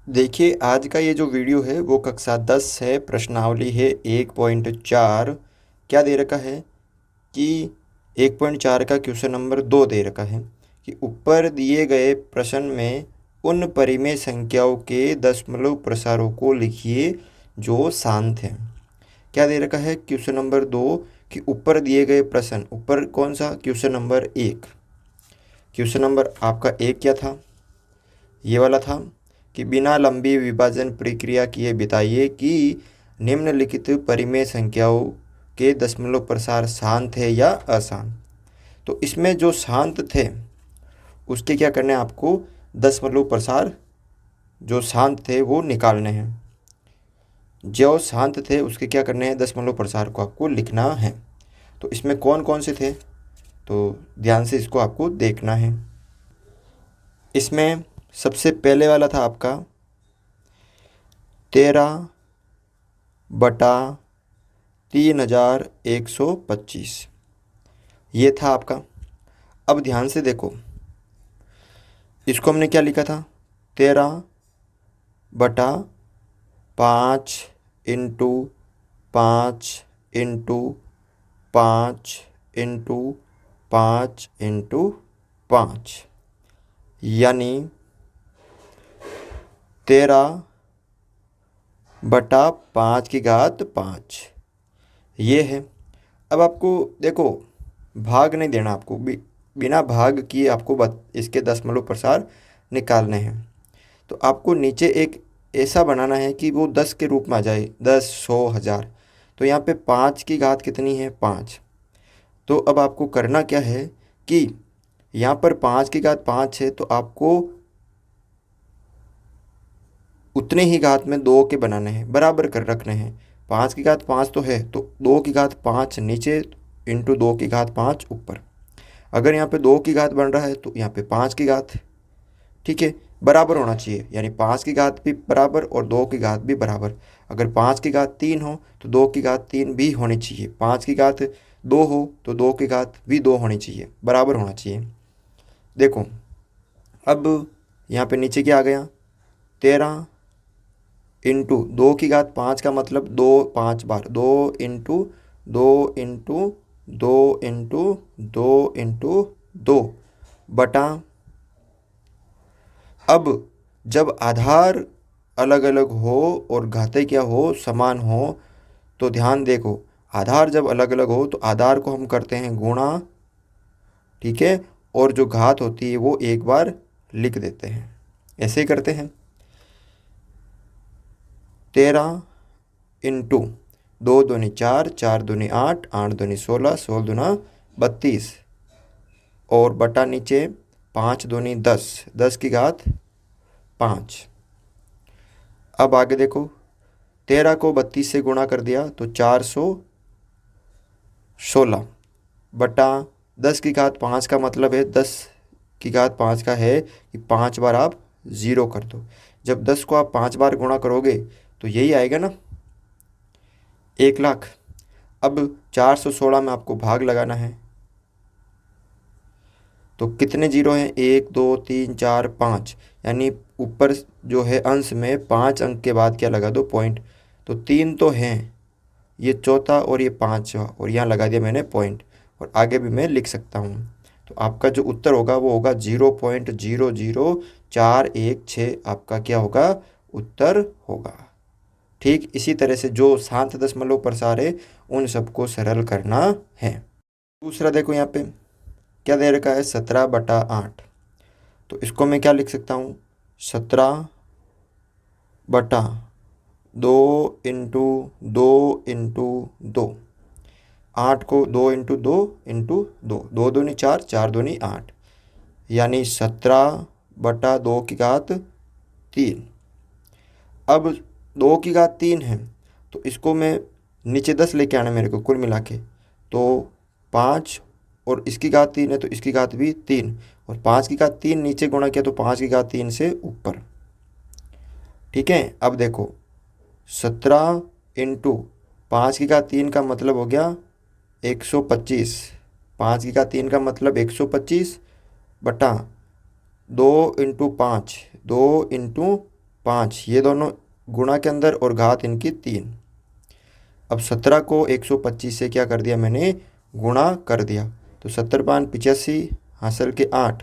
देखिए, आज का ये जो वीडियो है वो कक्षा 10 है, प्रश्नावली है 1.4। क्या दे रखा है कि 1.4 का क्वेश्चन नंबर 2 दे रखा है कि ऊपर दिए गए प्रश्न में उन परिमेय संख्याओं के दशमलव प्रसारों को लिखिए जो शांत हैं। क्या दे रखा है क्वेश्चन नंबर 2 कि ऊपर दिए गए प्रश्न, ऊपर कौन सा क्वेश्चन नंबर 1, क्वेश्चन नंबर आपका 1 क्या था, ये वाला था कि बिना लंबी विभाजन प्रक्रिया किए बताइए कि निम्नलिखित परिमेय संख्याओं के दशमलव प्रसार शांत है या अशांत। तो इसमें जो शांत थे उसके क्या करने हैं आपको, दशमलव प्रसार जो शांत थे वो निकालने हैं। जो शांत थे उसके क्या करने हैं, दशमलव प्रसार को आपको लिखना है। तो इसमें कौन कौन से थे, तो ध्यान से इसको आपको देखना है। इसमें सबसे पहले वाला था आपका 13/3125, ये था आपका। अब ध्यान से देखो, इसको हमने क्या लिखा था, 13/5 इंटू 5 इंटू 5 इंटू 5 इंटू 5, यानी 13/5 ये है। अब आपको देखो, भाग नहीं देना आपको, बिना भाग किए आपको इसके दशमलव प्रसार निकालने हैं। तो आपको नीचे एक ऐसा बनाना है कि वो 10 के रूप में आ जाए, 10, 100, 1000। तो यहाँ पे 5 की घात कितनी है, 5। तो अब आपको करना क्या है कि यहाँ पर 5 की घात 5 है, तो आपको उतने ही घात में 2 के बनाने हैं, बराबर कर रखने हैं। 5 की घात 5 तो है, तो 2 की घात 5 नीचे इंटू 2 की घात 5 ऊपर। अगर यहाँ पे 2 की घात बन रहा है तो यहाँ पे 5 की घात, ठीक है, बराबर होना चाहिए, यानी 5 की घात भी बराबर और 2 की घात भी बराबर। अगर 5 की घात 3 हो तो 2 की घात 3 भी होनी चाहिए, 5 की घात 2 हो तो 2 की घात भी 2 होनी चाहिए, बराबर होना चाहिए। देखो, अब यहाँ पे नीचे क्या आ गया, 13 इंटू 2 की घात 5 का मतलब 2 5 बार, 2 इंटू 2 इंटू 2 इंटू 2 बटा। अब जब आधार अलग अलग हो और घातें क्या हो, समान हो, तो ध्यान देखो, आधार जब अलग अलग हो तो आधार को हम करते हैं गुणा, ठीक है, और जो घात होती है वो एक बार लिख देते हैं, ऐसे ही करते हैं। 13 इंटू 2 दूनी 4, 4 दूनी 8, 8 दूनी 16, 16 दूना 32, और बटा नीचे 5 दूनी 10, 10 की घात 5। अब आगे देखो, 13 को 32 से गुणा कर दिया तो 416 बटा 10 की घात 5 का मतलब है, 10 की घात 5 का है कि 5 बार आप ज़ीरो कर दो। जब 10 को आप 5 बार गुणा करोगे तो यही आएगा ना, 1,00,000। अब 416 में आपको भाग लगाना है, तो कितने जीरो हैं, 1 2 3 4 5, यानी ऊपर जो है अंश में 5 अंक के बाद क्या लगा दो, पॉइंट। तो 3 तो हैं, ये चौथा और ये पाँचवा, और यहाँ लगा दिया मैंने पॉइंट, और आगे भी मैं लिख सकता हूँ। तो आपका जो उत्तर होगा वो होगा 0.00416, आपका क्या होगा, उत्तर होगा। ठीक इसी तरह से जो शांत दशमलव प्रसार है उन सबको सरल करना है। दूसरा देखो, यहाँ पे क्या दे रखा है, 17/8। तो इसको मैं क्या लिख सकता हूँ, 17/2 इंटू 2 इंटू 2। 8 को 2 इंटू 2 इंटू 2, 2 दूनी 4, 4 दूनी 8, यानी 17/2 की घात 3। अब 2 की घात 3 है, तो इसको मैं नीचे 10 लेके आना मेरे को कुल मिला के, तो 5, और इसकी घात 3 है तो इसकी घात भी 3, और 5 की घात 3 नीचे गुणा किया तो 5 की घात 3 से ऊपर। ठीक है, अब देखो, 17 इंटू 5 की घात 3 का मतलब हो गया 125, 5 की घात 3 का मतलब 125 बटा 2 इंटू 5, 2 इंटू 5, ये दोनों गुणा के अंदर और घात इनकी 3। अब 17 को 125 से क्या कर दिया मैंने, गुणा कर दिया। तो 70×5 = 85, हासिल के 8,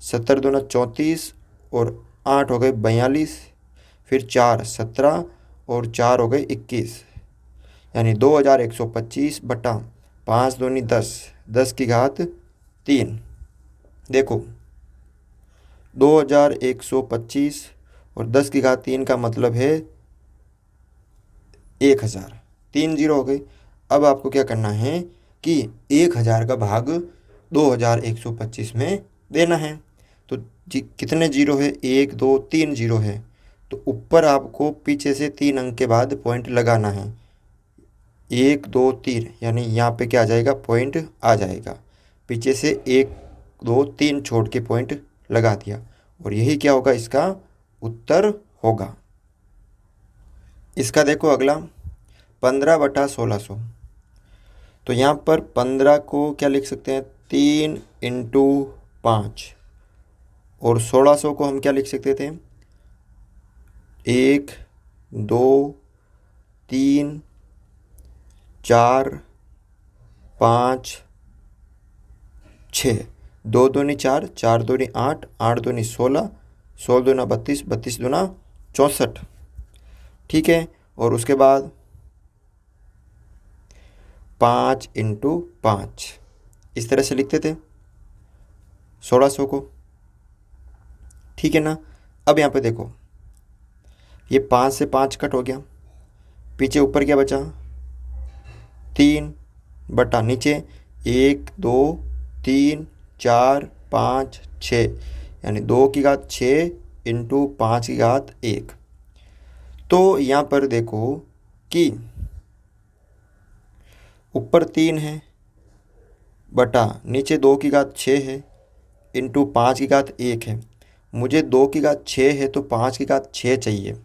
70 दूना 34 और 8 हो गए 42, फिर 4 17 और 4 हो गए 21, यानी 2125 बटा 5 दूनी 10, 10 की घात 3। देखो 2125 और 10 की घात 3 का मतलब है 1000, 3 जीरो हो गई। अब आपको क्या करना है कि 1000 का भाग 2125 में देना है। तो कितने जीरो है, 1 2 3 जीरो है। तो ऊपर आपको पीछे से 3 अंक के बाद पॉइंट लगाना है, 1 2 3, यानी यहाँ पे क्या आ जाएगा, पॉइंट आ जाएगा। पीछे से 1 2 3 छोड़ के पॉइंट लगा दिया, और यही क्या होगा, इसका उत्तर होगा। इसका देखो अगला 15/1600। तो यहाँ पर 15 को क्या लिख सकते हैं, 3 × 5, और 1600 को हम क्या लिख सकते थे, 1 2 3 4 5 6, 2 दूनी 4, 4 दूनी 8, 8 दूनी 16, 16 दूना 32, 32 दूना 64। ठीक है, और उसके बाद 5 × 5 इस तरह से लिखते थे 1600 को। ठीक है ना। अब यहाँ पे देखो, ये 5 से 5 कट हो गया, पीछे ऊपर क्या बचा, 3 बटा नीचे 1 2 3 4 5 6, यानी 2 की घात 6 × 5 की घात 1। तो यहाँ पर देखो कि ऊपर 3 है बटा नीचे 2 की घात 6 है इंटू 5 की घात 1 है। मुझे 2 की घात 6 है तो 5 की घात 6 चाहिए।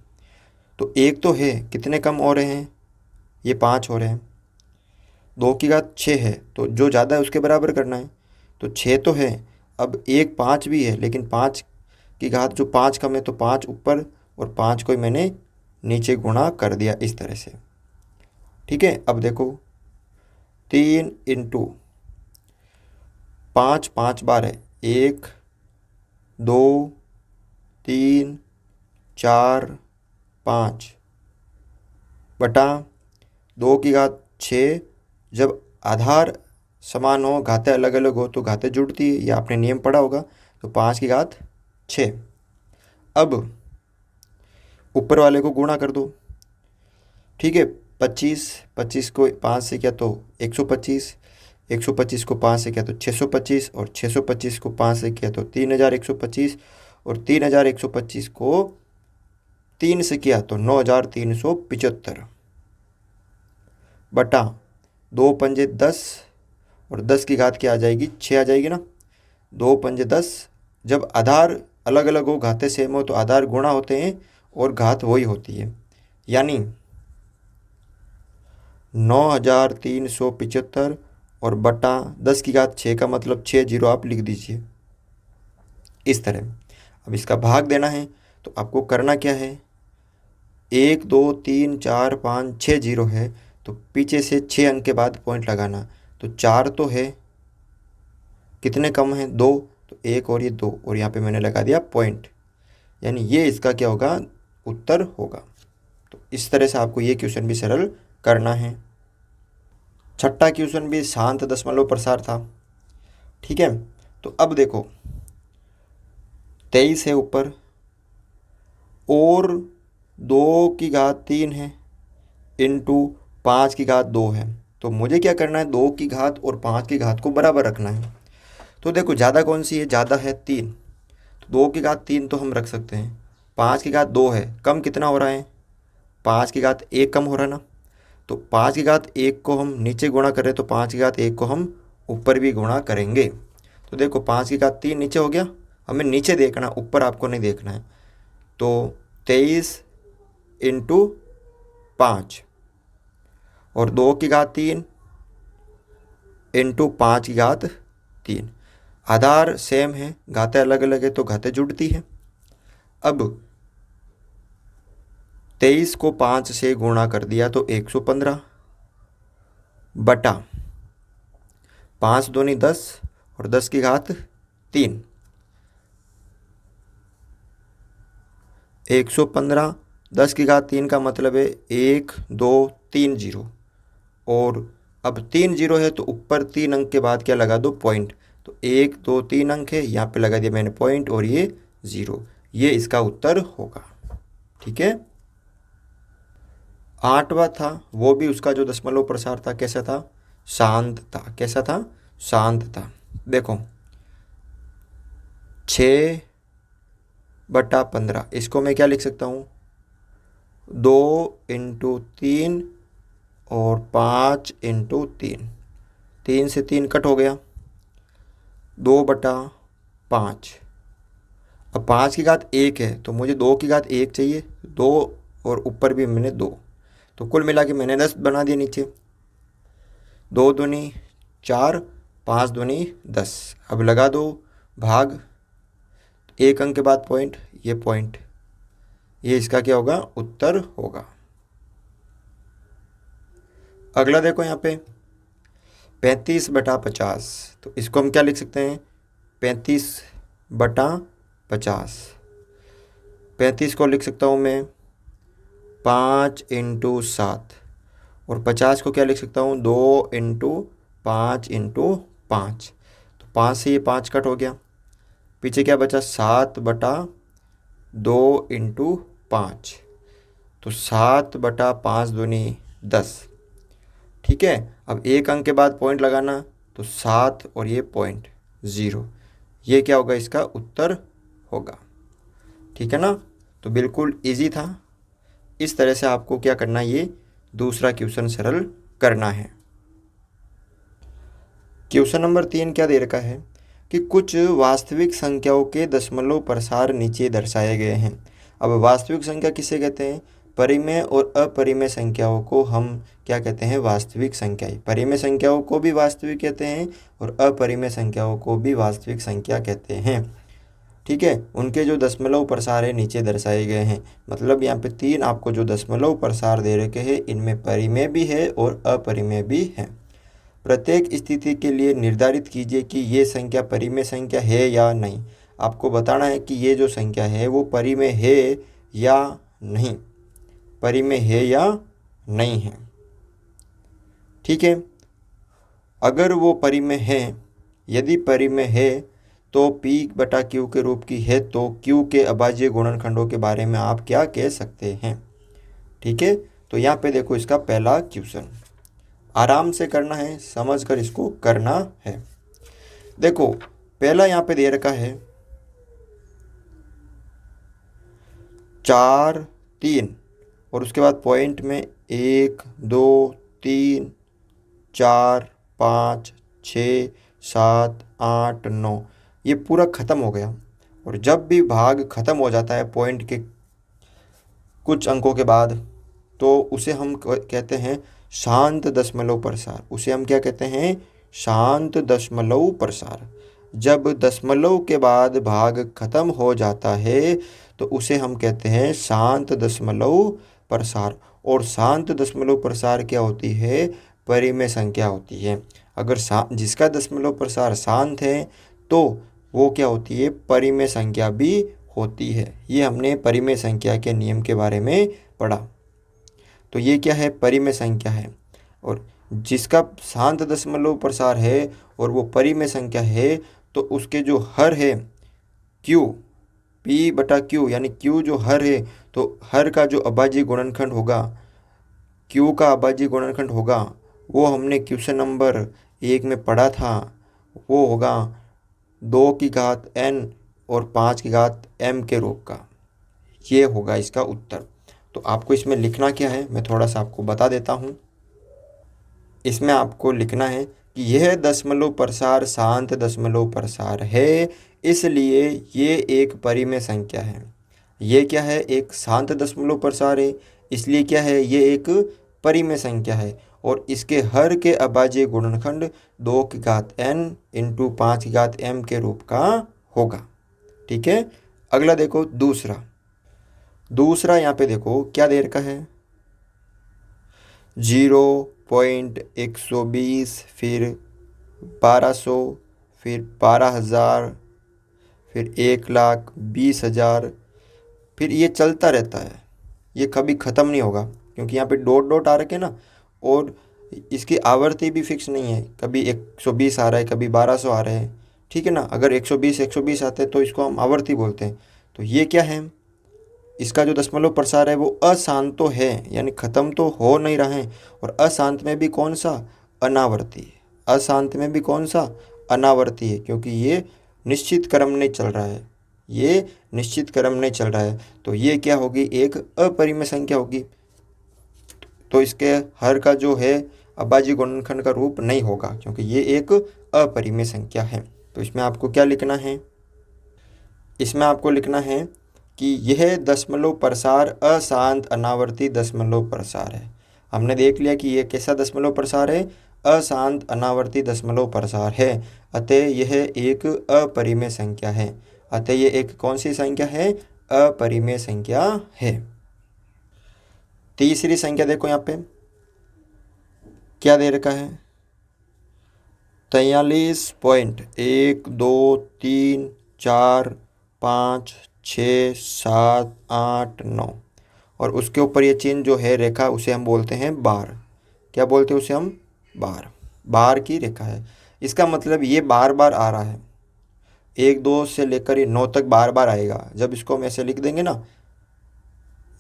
तो एक तो है, कितने कम हो रहे हैं, ये 5 हो रहे हैं। 2 की घात 6 है तो जो ज़्यादा है उसके बराबर करना है। तो 6 तो है, अब एक 5 भी है, लेकिन 5 की घात जो 5 कम है तो 5 ऊपर, और 5 को मैंने नीचे गुणा कर दिया इस तरह से। ठीक है, अब देखो 3 × 5, 5 बार है, 1 2 3 4 5 बटा 2 की घात 6। जब आधार समान हो, घातें अलग अलग हो तो घातें जुड़ती है, ये आपने नियम पढ़ा होगा। तो 5 की घात 6। अब ऊपर वाले को गुणा कर दो। ठीक है, 25, 25 को 5 से किया तो 125, 125 को 5 से किया तो 625, और 625 को 5 से किया तो 3125, और 3125 को 3 से किया तो 9375 बटा 2 पंजे 10, और 10 की घात क्या आ जाएगी, 6 आ जाएगी ना। 2 पंजे 10, जब आधार अलग अलग हो, घातें सेम हो तो आधार गुणा होते हैं और घात वही होती है, यानी 9375 और बटा 10 की घात 6 का मतलब 6 जीरो आप लिख दीजिए इस तरह। अब इसका भाग देना है तो आपको करना क्या है, 1 2 3 4 5 6 जीरो है तो पीछे से 6 अंक के बाद पॉइंट लगाना। तो 4 तो है, कितने कम हैं, 2, तो 1 और ये 2, और यहाँ पे मैंने लगा दिया पॉइंट, यानी ये इसका क्या होगा, उत्तर होगा। तो इस तरह से आपको ये क्वेश्चन भी सरल करना है। छठा क्वेश्चन भी शांत दशमलव प्रसार था। ठीक है, तो अब देखो 23 है ऊपर, और 2 की घात 3 है इंटू 5 की घात 2 है। तो मुझे क्या करना है, 2 की घात और 5 की घात को बराबर रखना है। तो देखो ज़्यादा कौन सी है, ज़्यादा है 3, तो 2 की घात 3 तो हम रख सकते हैं। 5 की घात 2 है, कम कितना हो रहा है, 5 की घात 1 कम हो रहा है ना। तो 5 की घात 1 को हम नीचे गुणा कर रहे हैं, तो 5 की घात 1 को हम ऊपर भी गुणा करेंगे। तो देखो 5 की घात 3 नीचे हो गया, हमें नीचे देखना, ऊपर आपको नहीं देखना है। तो 23 × 5, और 2 की घात 3 इंटू 5 की घात 3। आधार सेम है, घातें अलग अलग है तो घातें जुड़ती है। अब 23 को 5 से गुणा कर दिया तो 115 बटा 5 दूनी 10 और 10 की घात 3। 115 10 की घात 3 का मतलब है 1 2 3 जीरो। और अब 3 जीरो है तो ऊपर 3 अंक के बाद क्या लगा दो, पॉइंट। तो 1 2 3 अंक है, यहाँ पे लगा दिया मैंने पॉइंट और ये 0। ये इसका उत्तर होगा। ठीक है। 8वां था, वो भी उसका जो दशमलव प्रसार था कैसा था, शांत था। कैसा था, शांत था। देखो 6/15 इसको मैं क्या लिख सकता हूँ, 2 × 3 और 5 × 3। 3 से 3 कट हो गया, 2/5। अब 5 की घात 1 है तो मुझे 2 की घात 1 चाहिए, 2 और ऊपर भी मैंने 2, तो कुल मिला के मैंने 10 बना दिया नीचे। 2 दूनी 4, 5 दूनी 10। अब लगा दो भाग, 1 अंक के बाद पॉइंट, ये पॉइंट, ये इसका क्या होगा, उत्तर होगा। अगला देखो यहाँ पे 35/50, तो इसको हम क्या लिख सकते हैं, 35/50। 35 को लिख सकता हूँ मैं 5 × 7 और 50 को क्या लिख सकता हूँ, 2 × 5 × 5। तो 5 से ये 5 कट हो गया, पीछे क्या बचा, 7/2 × 5। तो 7/5 दूनी 10। ठीक है। अब 1 अंक के बाद पॉइंट लगाना, तो 7 और ये पॉइंट 0, ये क्या होगा, इसका उत्तर होगा। ठीक है ना। तो बिल्कुल इजी था। इस तरह से आपको क्या करना है, ये दूसरा क्वेश्चन सरल करना है। क्वेश्चन नंबर 3 क्या दे रखा है कि कुछ वास्तविक संख्याओं के दशमलव प्रसार नीचे दर्शाए गए हैं। अब वास्तविक संख्या किसे कहते हैं, परिमेय और अपरिमेय संख्याओं को हम क्या कहते हैं, वास्तविक संख्याएं। परिमेय संख्याओं को भी वास्तविक कहते हैं और अपरिमेय संख्याओं को भी वास्तविक संख्या कहते हैं। ठीक है। उनके जो दशमलव प्रसार है नीचे दर्शाए गए हैं। मतलब यहाँ पे 3 आपको जो दशमलव प्रसार दे रखे हैं, इनमें परिमेय भी है और अपरिमेय भी है। प्रत्येक स्थिति के लिए निर्धारित कीजिए कि ये संख्या परिमेय संख्या है या नहीं। आपको बताना है कि ये जो संख्या है वो परिमेय है या नहीं, परिमेय है या नहीं है। ठीक है। अगर वो परिमेय है, यदि परिमेय है तो P/Q के रूप की है, तो Q के अभाज्य गुणनखंडों के बारे में आप क्या कह सकते हैं। ठीक है। तो यहाँ पे देखो इसका पहला क्वेश्चन, आराम से करना है, समझ कर इसको करना है। देखो पहला यहाँ पे दे रखा है 4 3 और उसके बाद पॉइंट में 1 2 3 4 5 6 7 8 9, ये पूरा ख़त्म हो गया। और जब भी भाग ख़त्म हो जाता है पॉइंट के कुछ अंकों के बाद, तो उसे हम कहते हैं शांत दशमलव प्रसार। उसे हम क्या कहते हैं, शांत दशमलव प्रसार। जब दशमलव के बाद भाग खत्म हो जाता है तो उसे हम कहते हैं शांत दशमलव प्रसार। और शांत दशमलव प्रसार क्या होती है, परिमेय संख्या होती है। अगर जिसका दशमलव प्रसार शांत है तो वो क्या होती है, परिमेय संख्या भी होती है। ये हमने परिमेय संख्या के नियम के बारे में पढ़ा। तो ये क्या है, परिमेय संख्या है। और जिसका शांत दशमलव प्रसार है और वो परिमेय संख्या है, तो उसके जो हर है Q, P/Q, यानी Q जो हर है, तो हर का जो अभाज्य गुणनखंड होगा, Q का अभाज्य गुणनखंड होगा, वो हमने क्वेश्चन नंबर 1 में पढ़ा था। वो होगा 2 की घात n और 5 की घात m के रूप का। ये होगा इसका उत्तर। तो आपको इसमें लिखना क्या है, मैं थोड़ा सा आपको बता देता हूँ। इसमें आपको लिखना है कि यह दशमलव प्रसार शांत दशमलव प्रसार है, इसलिए ये एक परिमेय संख्या है। ये क्या है, एक शांत दशमलव प्रसार है, इसलिए क्या है, ये एक परिमेय संख्या है। और इसके हर के अभाज्य गुणनखंड 2 की घात n × 5 की घात m के रूप का होगा। ठीक है। अगला देखो दूसरा, दूसरा यहाँ पे देखो क्या दे रखा है, 0.120, फिर 1200, फिर 12,000, फिर 1,20,000, फिर ये चलता रहता है, ये कभी ख़त्म नहीं होगा क्योंकि यहाँ पे डॉट डॉट आ रखे हैं ना। और इसकी आवर्ती भी फिक्स नहीं है, कभी 120 आ रहा है, कभी 1200 आ रहे हैं, ठीक है ना। अगर 120 आते हैं तो इसको हम आवर्ती बोलते हैं। तो ये क्या है, इसका जो दशमलव प्रसार है वो अशांत तो है, यानी ख़त्म तो हो नहीं रहा है। और अशांत में भी कौन सा, अनावर्ती है। अशांत में भी कौन सा, अनावर्ती है, क्योंकि ये निश्चित क्रम नहीं चल रहा है, ये निश्चित क्रम नहीं चल रहा है। तो ये क्या होगी, एक अपरिमेय संख्या होगी। तो इसके हर का जो है अभाज्य गुणनखंड का रूप नहीं होगा, क्योंकि ये एक अपरिमेय संख्या है। तो इसमें आपको क्या लिखना है, इसमें आपको लिखना है कि यह दशमलव प्रसार अशांत अनावर्ती दशमलव प्रसार है। हमने देख लिया कि यह कैसा दशमलव प्रसार है, अशांत अनावर्ती दशमलव प्रसार है। अतः यह एक अपरिमेय संख्या है। अतः यह एक कौन सी संख्या है, अपरिमेय संख्या है। तीसरी संख्या देखो यहाँ पे क्या दे रखा है, 43.1, 2, 3, 4, 5, 6, 7, 8, 9 और उसके ऊपर ये चिन्ह जो है रेखा उसे हम बोलते हैं बार। क्या बोलते हैं उसे हम, बार। बार की रेखा है। इसका मतलब ये बार बार आ रहा है, 1, 2 से लेकर ये 9 तक बार बार आएगा। जब इसको हम ऐसे लिख देंगे ना,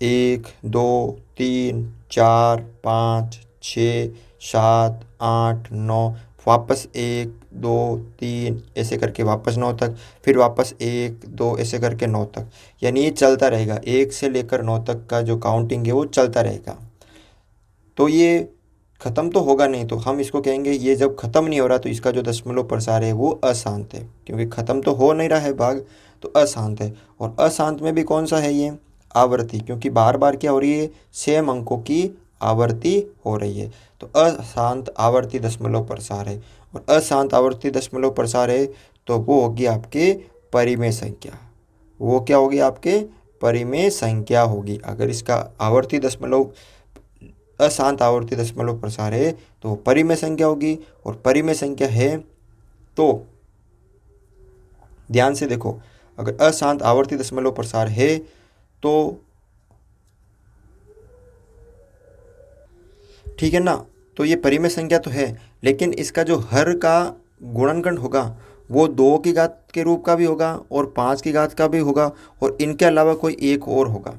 1, 2, 3, 4, 5, 6, 7, 8, 9, वापस 1, 2, 3 ऐसे करके वापस 9 तक, फिर वापस 1, 2 ऐसे करके 9 तक। यानी ये चलता रहेगा, 1 से लेकर 9 तक का जो काउंटिंग है वो चलता रहेगा। तो ये ख़त्म तो होगा नहीं, तो हम इसको कहेंगे ये जब ख़त्म नहीं हो रहा तो इसका जो दशमलव प्रसार है वो अशांत है, क्योंकि ख़त्म तो हो नहीं रहा है भाग, तो अशांत है। और अशांत में भी कौन सा है ये, आवर्ती, क्योंकि बार बार क्या हो रही है, सेम अंकों की आवर्ती हो रही है। तो अशांत आवर्ती दशमलव प्रसार है। और अशांत आवर्ती दशमलव प्रसार है तो वो होगी आपके परिमेय संख्या। वो क्या होगी आपके, परिमेय संख्या होगी। अगर इसका आवर्ती दशमलव, अशांत आवर्ती दशमलव प्रसार है तो परिमेय संख्या होगी। और परिमेय संख्या है तो ध्यान से देखो, अगर अशांत आवर्ती दशमलव प्रसार है तो ठीक है ना, तो ये परिमेय संख्या तो है, लेकिन इसका जो हर का गुणनखंड होगा वो 2 की घात के रूप का भी होगा और 5 की घात का भी होगा, और इनके अलावा कोई एक और होगा,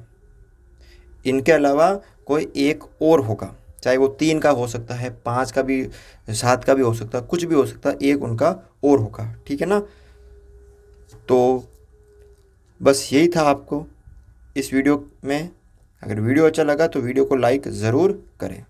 इनके अलावा कोई एक और होगा। चाहे वो 3 का हो सकता है, 5 का भी, 7 का भी हो सकता है, कुछ भी हो सकता है, एक उनका और होगा, ठीक है ना। तो बस यही था आपको इस वीडियो में। अगर वीडियो अच्छा लगा तो वीडियो को लाइक ज़रूर करें।